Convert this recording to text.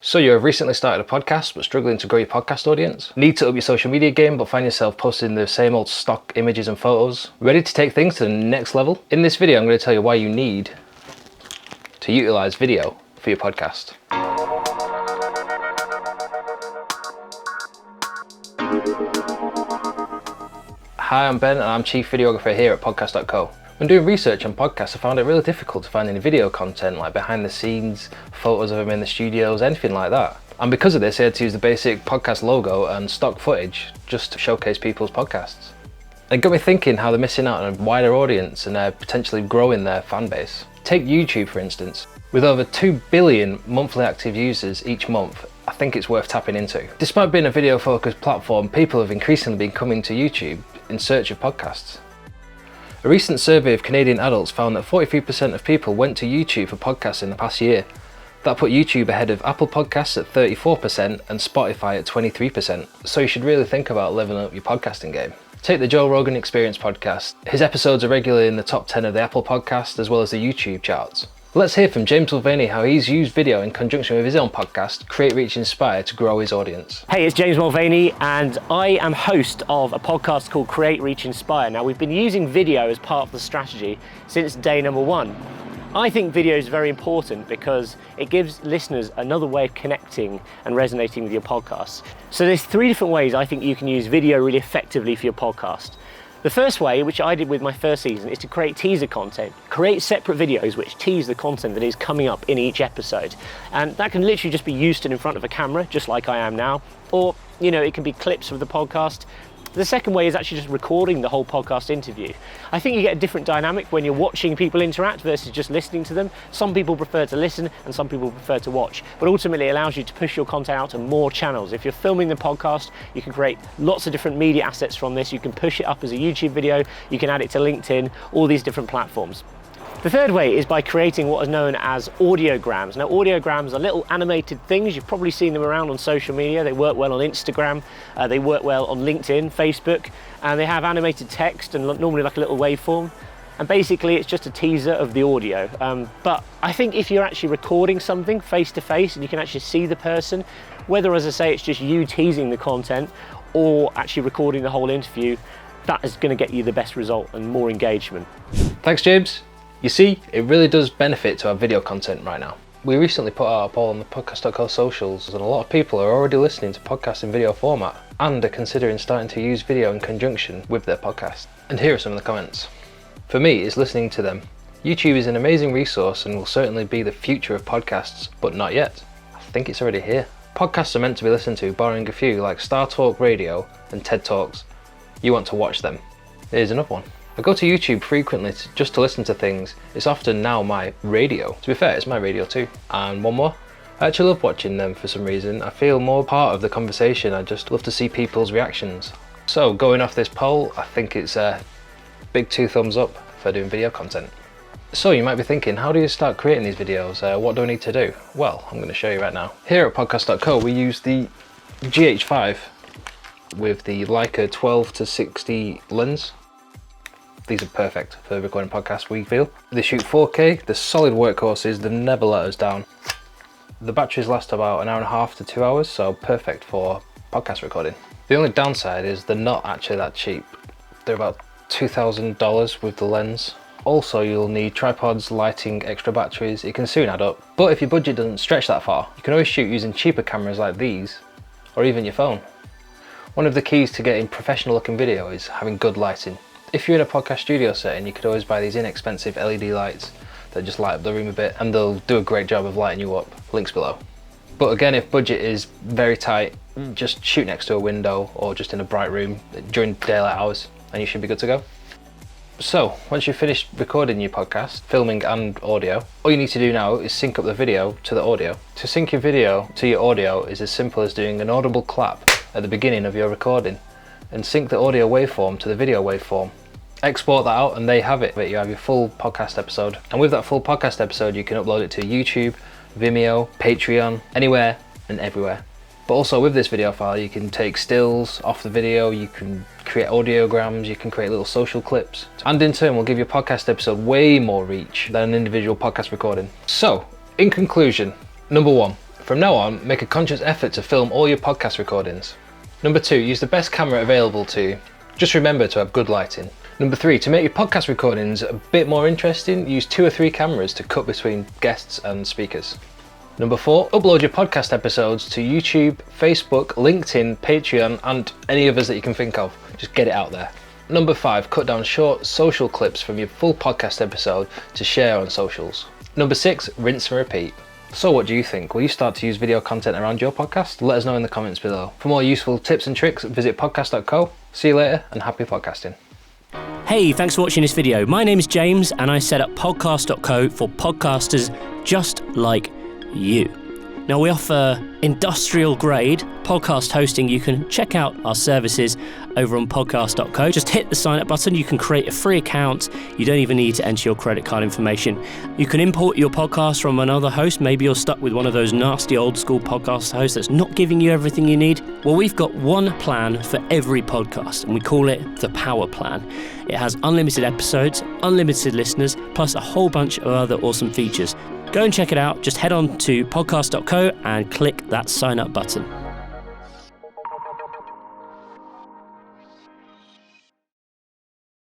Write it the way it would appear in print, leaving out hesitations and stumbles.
So you have recently started a podcast but struggling to grow your podcast audience? Need to up your social media game but find yourself posting the same old stock images and photos? Ready to take things to the next level? In this video I'm going to tell you why you need to utilize video for your podcast. Hi, I'm Ben and I'm Chief Videographer here at Podcast.co. When doing research on podcasts, I found it really difficult to find any video content like behind the scenes, photos of them in the studios, anything like that. And because of this, I had to use the basic podcast logo and stock footage just to showcase people's podcasts. It got me thinking how they're missing out on a wider audience and they're potentially growing their fan base. Take YouTube for instance. With over 2 billion monthly active users each month, I think it's worth tapping into. Despite being a video focused platform, people have increasingly been coming to YouTube in search of podcasts. A recent survey of Canadian adults found that 43% of people went to YouTube for podcasts in the past year. That put YouTube ahead of Apple Podcasts at 34% and Spotify at 23%. So you should really think about leveling up your podcasting game. Take the Joe Rogan Experience podcast. His episodes are regularly in the top 10 of the Apple Podcast as well as the YouTube charts. Let's hear from James Mulvaney how he's used video in conjunction with his own podcast, Create, Reach, Inspire, to grow his audience. Hey, it's James Mulvaney and I am host of a podcast called Create, Reach, Inspire. Now, we've been using video as part of the strategy since day number one. I think video is very important because it gives listeners another way of connecting and resonating with your podcast. So there's 3 different ways I think you can use video really effectively for your podcast. The first way, which I did with my first season, is to create teaser content. Create separate videos which tease the content that is coming up in each episode. And that can literally just be you stood in front of a camera, just like I am now, or, it can be clips of the podcast. The second way is actually just recording the whole podcast interview. I think you get a different dynamic when you're watching people interact versus just listening to them. Some people prefer to listen and some people prefer to watch, but ultimately it allows you to push your content out to more channels. If you're filming the podcast, you can create lots of different media assets from this. You can push it up as a YouTube video, you can add it to LinkedIn, all these different platforms. The third way is by creating what is known as audiograms. Now, audiograms are little animated things. You've probably seen them around on social media. They work well on Instagram, they work well on LinkedIn, Facebook, and they have animated text and normally like a little waveform. And basically, it's just a teaser of the audio. But I think if you're actually recording something face to face and you can actually see the person, whether, as I say, it's just you teasing the content or actually recording the whole interview, that is going to get you the best result and more engagement. Thanks, James. You see, it really does benefit to have video content right now. We recently put out a poll on the Podcast.co socials and a lot of people are already listening to podcasts in video format and are considering starting to use video in conjunction with their podcast. And here are some of the comments. For me, it's listening to them. YouTube is an amazing resource and will certainly be the future of podcasts, but not yet. I think it's already here. Podcasts are meant to be listened to, barring a few like Star Talk Radio and TED Talks. You want to watch them. Here's another one. I go to YouTube frequently just to listen to things. It's often now my radio. To be fair, it's my radio too. And one more. I actually love watching them for some reason. I feel more part of the conversation. I just love to see people's reactions. So going off this poll, I think it's a big 2 thumbs up for doing video content. So you might be thinking, how do you start creating these videos? What do I need to do? Well, I'm going to show you right now. Here at Podcast.co, we use the GH5 with the Leica 12-60 lens. These are perfect for recording podcasts, we feel. They shoot 4K, they're solid workhorses, they never let us down. The batteries last about 1.5 hours to 2 hours, so perfect for podcast recording. The only downside is they're not actually that cheap. They're about $2,000 with the lens. Also, you'll need tripods, lighting, extra batteries. It can soon add up. But if your budget doesn't stretch that far, you can always shoot using cheaper cameras like these, or even your phone. One of the keys to getting professional looking video is having good lighting. If you're in a podcast studio setting, you could always buy these inexpensive LED lights that just light up the room a bit and they'll do a great job of lighting you up. Links below. But again, if budget is very tight, just shoot next to a window or just in a bright room during daylight hours and you should be good to go. So, once you've finished recording your podcast, filming and audio, all you need to do now is sync up the video to the audio. To sync your video to your audio is as simple as doing an audible clap at the beginning of your recording and sync the audio waveform to the video waveform. Export that out and there you have it. You have your full podcast episode. And with that full podcast episode, you can upload it to YouTube, Vimeo, Patreon, anywhere and everywhere. But also with this video file, you can take stills off the video, you can create audiograms, you can create little social clips. And in turn will give your podcast episode way more reach than an individual podcast recording. So, in conclusion, number 1, From now on, make a conscious effort to film all your podcast recordings. Number 2, use the best camera available to you. Just remember to have good lighting. Number 3, to make your podcast recordings a bit more interesting, use 2 or 3 cameras to cut between guests and speakers. Number 4, upload your podcast episodes to YouTube, Facebook, LinkedIn, Patreon, and any others that you can think of. Just get it out there. Number 5, cut down short social clips from your full podcast episode to share on socials. Number 6, rinse and repeat. So what do you think? Will you start to use video content around your podcast? Let us know in the comments below. For more useful tips and tricks, visit Podcast.co. See you later and happy podcasting. Hey, thanks for watching this video. My name is James and I set up Podcast.co for podcasters just like you. Now we offer industrial grade podcast hosting. You can check out our services over on Podcast.co. Just hit the sign up button. You can create a free account. You don't even need to enter your credit card information. You can import your podcast from another host. Maybe you're stuck with one of those nasty old school podcast hosts that's not giving you everything you need. Well, we've got one plan for every podcast and we call it the Power Plan. It has unlimited episodes, unlimited listeners, plus a whole bunch of other awesome features. Go and check it out. Just head on to podcast.co and click that sign up button.